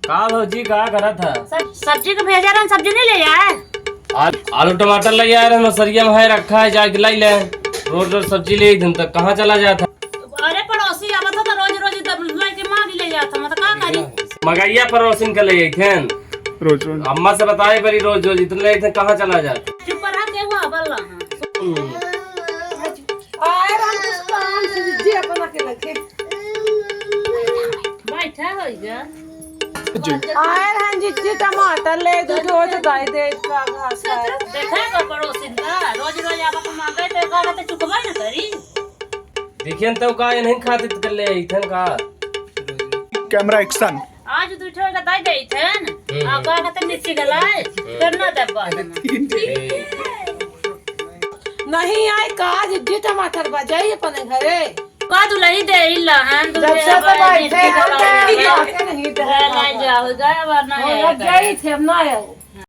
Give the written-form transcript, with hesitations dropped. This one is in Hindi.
का भौजी का करा था? सब्जी को भेजा रहा, सब्जी नहीं ले आए। आलू टमाटर ले आए रहे, मसरिया में है रखा है, जाके लाई ले। रोज रोज सब्जी ले दिन तक कहाँ चला जाता? अरे पड़ोसी आवा था तो रोज रोज के मांग ले जाता, मतलब का करी। मगैया पड़ोसिन के ले थे रोज रोज अम्मा से बताए बड़ी रोज रोज इतने ले थे कहाँ चला जाता? चुप रहा के हुआ बोल रहा। बैठा होइगा आए हैं जी टमाटर ले दो जो तो दाई दे का घास है। देखा को पड़ोसी का रोज रोज आवा तो मांगे तो का तो चुकवा ना करी। देखिए तो का नहीं खाते कर ले थे का कैमरा एक्शन आज तू ठोर का दाई दे थन आ का तो नीचे गलाए करना दबा नहीं आए काज जी टमाटर बजाई अपने घरे का तू लही दे इला हन तू जब से तो बैठे हैं नहीं लाई जाओ गया वरना गई थे अब ना आए।